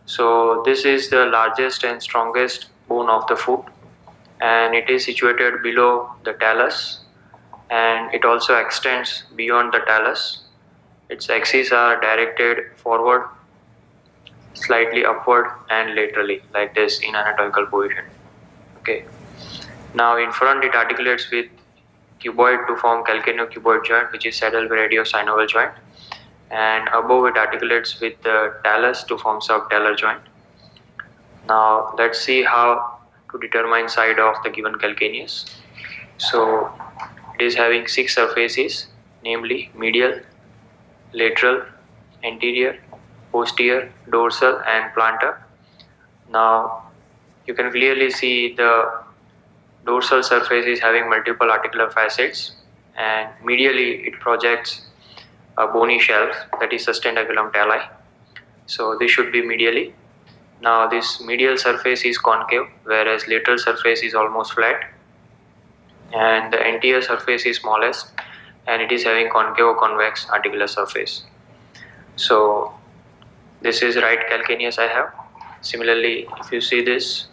So this is the largest and strongest bone of the foot, and it is situated below the talus, and it also extends beyond the talus. Its axes are directed forward, slightly upward, and laterally, like this in anatomical position. Okay. Now in front it articulates with cuboid to form calcaneocuboid joint, which is saddle radiosynovial joint, and above it articulates with the talus to form subtalar joint. Now let's see how to determine side of the given calcaneus. So it is having 6 surfaces, namely medial, lateral, anterior, posterior, dorsal, and plantar. Now you can clearly see the dorsal surface is having multiple articular facets, and medially it projects a bony shelf, that is sustentaculum tali. So this should be medially. Now this medial surface is concave, whereas lateral surface is almost flat, and the anterior surface is smallest, and it is having concave or convex articular surface. So this is right calcaneus I have. Similarly, if you see this,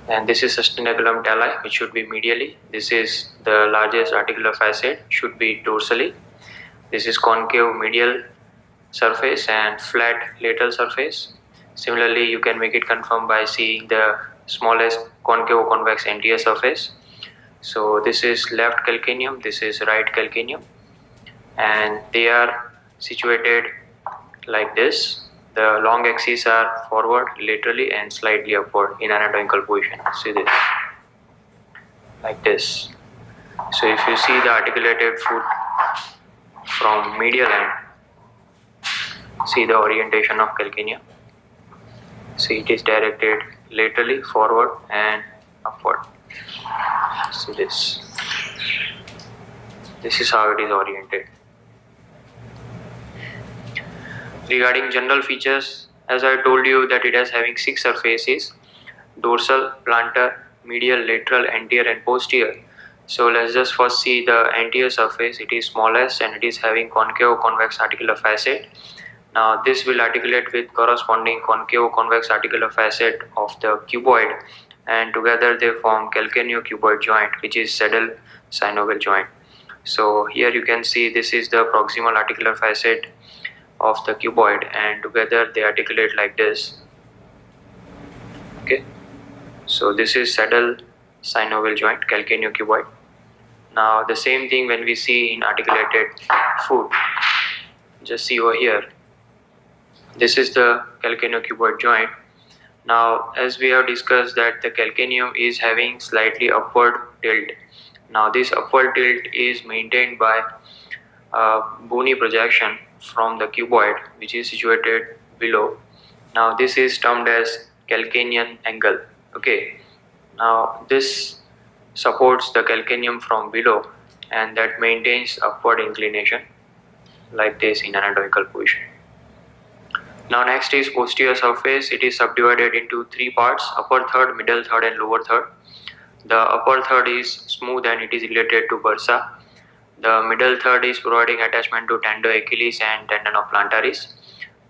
and this is sustentaculum tali, which should be medially. This is the largest articular facet, should be dorsally. This is concave medial surface and flat lateral surface. Similarly, you can make it confirm by seeing the smallest concave or convex anterior surface. So this is left calcaneum, this is right calcaneum, and they are situated like this. The long axes are forward, laterally, and slightly upward in anatomical position. See this, like this. So if you see the articulated foot from medial end, see the orientation of calcaneum. See, it is directed laterally, forward, and upward. See this. This is how it is oriented. Regarding general features, as I told you that it is having 6 surfaces: dorsal, plantar, medial, lateral, anterior, and posterior. So let's just first see the anterior surface. It is smallest and it is having concave or convex articular facet. Now this will articulate with corresponding concave or convex articular facet of the cuboid, and together they form calcaneocuboid joint, which is saddle synovial joint. So here you can see this is the proximal articular facet of the cuboid, and together they articulate like this. Okay, so this is saddle synovial joint, calcaneocuboid. Now the same thing when we see in articulated foot, just see over here, this is the calcaneocuboid joint. Now as we have discussed that the calcaneum is having slightly upward tilt. Now this upward tilt is maintained by bony projection from the cuboid, which is situated below. Now this is termed as calcanean angle. Okay, now this supports the calcaneum from below, and that maintains upward inclination like this in anatomical position. Now next is posterior surface. It is subdivided into 3 parts: upper third, middle third, and lower third. The upper third is smooth and it is related to bursa. The middle third is providing attachment to tendo Achilles and tendon of plantaris,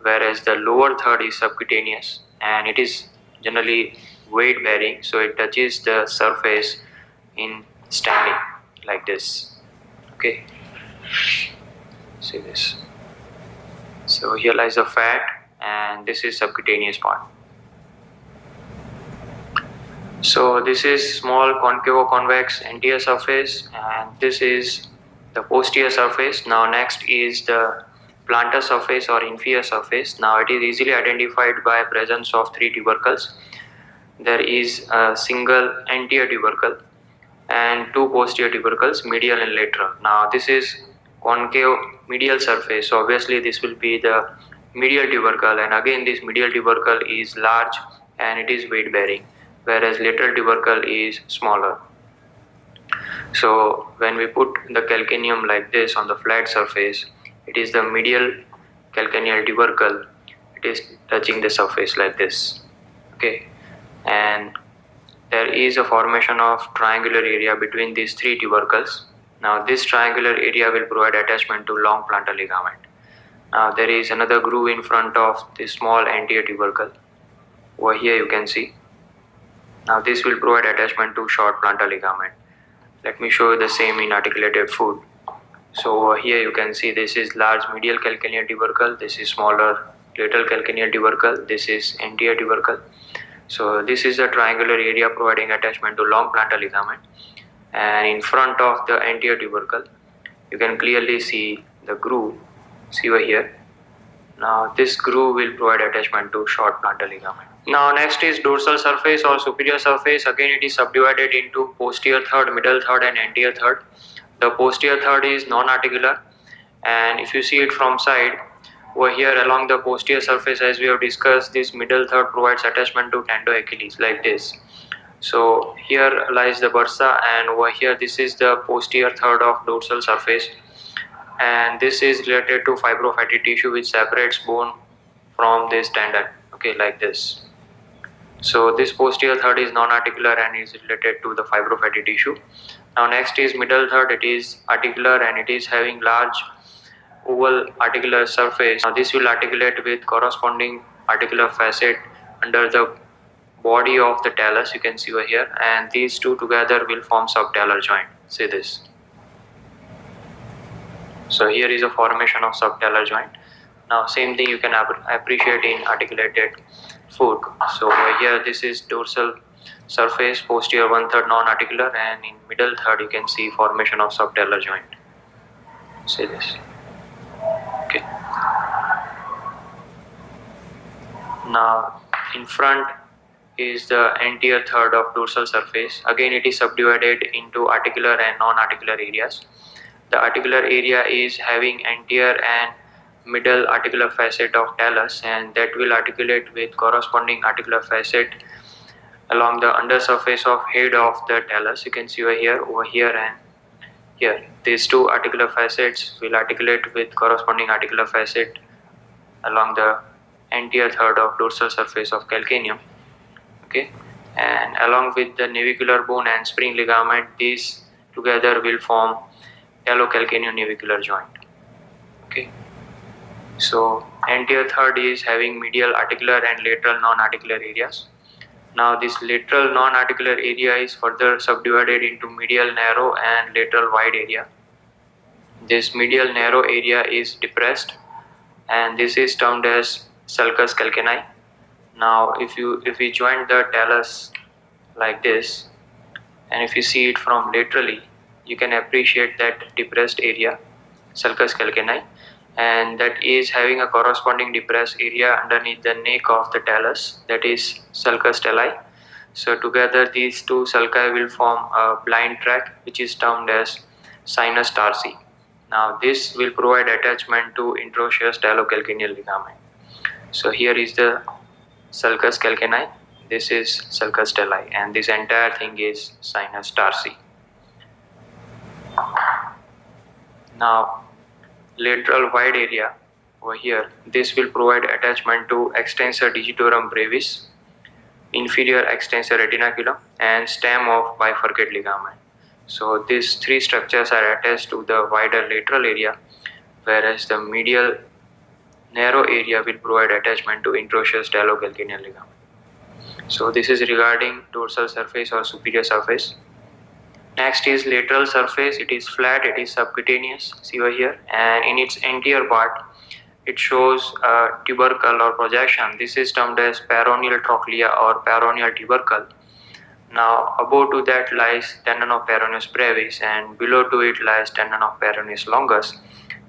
whereas the lower third is subcutaneous and it is generally weight bearing, so it touches the surface in standing like this. Okay, see this. So here lies the fat, and this is subcutaneous part. So this is small concave or convex anterior surface, and this is the posterior surface. Now next is the plantar surface or inferior surface. Now it is easily identified by presence of 3 tubercles. There is a single anterior tubercle and 2 posterior tubercles, medial and lateral. Now this is concave medial surface, so obviously this will be the medial tubercle, and again this medial tubercle is large and it is weight bearing, whereas lateral tubercle is smaller. So when we put the calcaneum like this on the flat surface, it is the medial calcaneal tubercle, it is touching the surface like this. Okay, and there is a formation of triangular area between these 3 tubercles. Now this triangular area will provide attachment to long plantar ligament. Now there is another groove in front of this small anterior tubercle. Over here you can see. Now this will provide attachment to short plantar ligament. Let me show you the same in articulated foot. So over here you can see this is large medial calcaneal tubercle, this is smaller lateral calcaneal tubercle, this is anterior tubercle. So this is a triangular area providing attachment to long plantar ligament, and in front of the anterior tubercle you can clearly see the groove. See over here. Now this groove will provide attachment to short plantar ligament. Now next is dorsal surface or superior surface. Again it is subdivided into posterior third, middle third and anterior third. The posterior third is non-articular, and if you see it from side, over here along the posterior surface, as we have discussed, this middle third provides attachment to tendo Achilles like this. So here lies the bursa, and over here this is the posterior third of dorsal surface, and this is related to fibrofatty tissue which separates bone from this tendon, okay, like this. So this posterior third is non-articular and is related to the fibrofatty tissue. Now next is middle third. It is articular and it is having large oval articular surface. Now this will articulate with corresponding articular facet under the body of the talus, you can see over here, and these two together will form subtalar joint. See this. So here is a formation of subtalar joint. Now same thing you can appreciate in articulated foot. So over here this is dorsal surface, posterior one third non-articular, and in middle third you can see formation of subtalar joint. See this. Okay. Now in front is the anterior third of dorsal surface. Again it is subdivided into articular and non-articular areas. The articular area is having anterior and middle articular facet of talus, and that will articulate with corresponding articular facet along the undersurface of head of the talus. You can see over here and here. These two articular facets will articulate with corresponding articular facet along the anterior third of dorsal surface of calcaneum. Okay, and along with the navicular bone and spring ligament, these together will form talocalcaneal navicular joint. Okay, so anterior third is having medial articular and lateral non-articular areas. Now this lateral non-articular area is further subdivided into medial narrow and lateral wide area. This medial narrow area is depressed, and this is termed as sulcus calcanei. Now if we join the talus like this, and if you see it from laterally, you can appreciate that depressed area, sulcus calcanei, and that is having a corresponding depressed area underneath the neck of the talus, that is sulcus talli. So together these two sulci will form a blind tract which is termed as sinus tarsi. Now this will provide attachment to interosseous talocalcaneal ligament. So here is the sulcus calcanei, this is sulcus talli, and this entire thing is sinus tarsi. Now lateral wide area over here, this will provide attachment to extensor digitorum brevis, inferior extensor retinaculum, and stem of bifurcate ligament. So these three structures are attached to the wider lateral area, whereas the medial narrow area will provide attachment to interosseous talocalcaneal ligament. So this is regarding dorsal surface or superior surface. Next is lateral surface. It is flat, it is subcutaneous, see over here, and in its anterior part it shows a tubercle or projection. This is termed as peroneal trochlea or peroneal tubercle. Now above to that lies tendon of peroneus brevis, and below to it lies tendon of peroneus longus,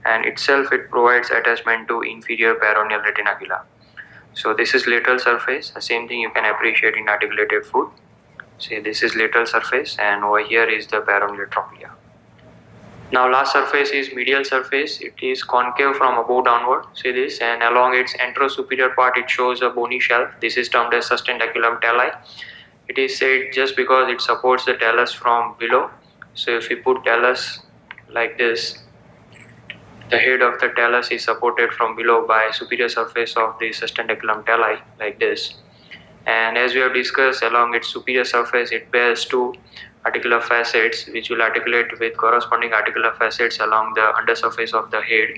and itself it provides attachment to inferior peroneal retinacula. So this is lateral surface. The same thing you can appreciate in articulated foot. See, this is lateral surface, and over here is the peroneal trochlea. Now last surface is medial surface. It is concave from above downward. See this, and along its anterosuperior part it shows a bony shelf. This is termed as sustentaculum talli. It is said just because it supports the talus from below. So if we put talus like this, the head of the talus is supported from below by superior surface of the sustentaculum talli like this. And as we have discussed, along its superior surface it bears two articular facets which will articulate with corresponding articular facets along the undersurface of the head.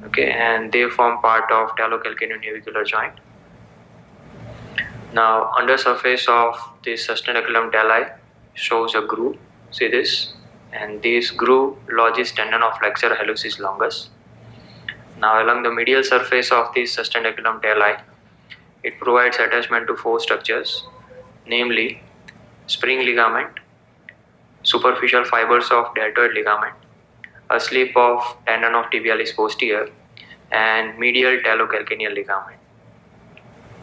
Okay, and they form part of talocalcaneum navicular joint. Now, under surface of this sustainaculum tali shows a groove. See this, and this groove lodges tendon of flexor hallucis longus. Now, along the medial surface of this sustainaculum tali, it provides attachment to four structures, namely spring ligament, superficial fibers of deltoid ligament, a slip of tendon of tibialis posterior, and medial talocalcaneal ligament.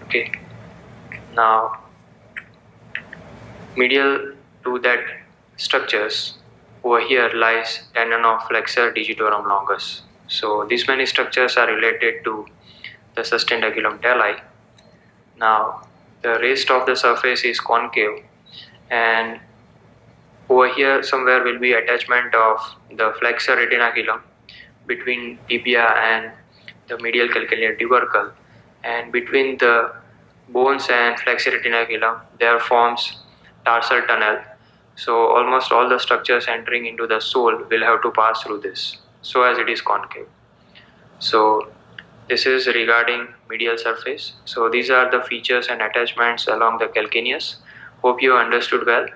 Okay. Now, medial to that structures, over here lies tendon of flexor digitorum longus. So these many structures are related to the sustainaculum tali. Now, the rest of the surface is concave, and over here somewhere will be attachment of the flexor retinaculum between tibia and the medial calcaneal tubercle, and between the bones and flexor retinaculum there forms tarsal tunnel. So almost all the structures entering into the sole will have to pass through this, so as it is concave. So this is regarding medial surface. So these are the features and attachments along the calcaneus. Hope you understood well.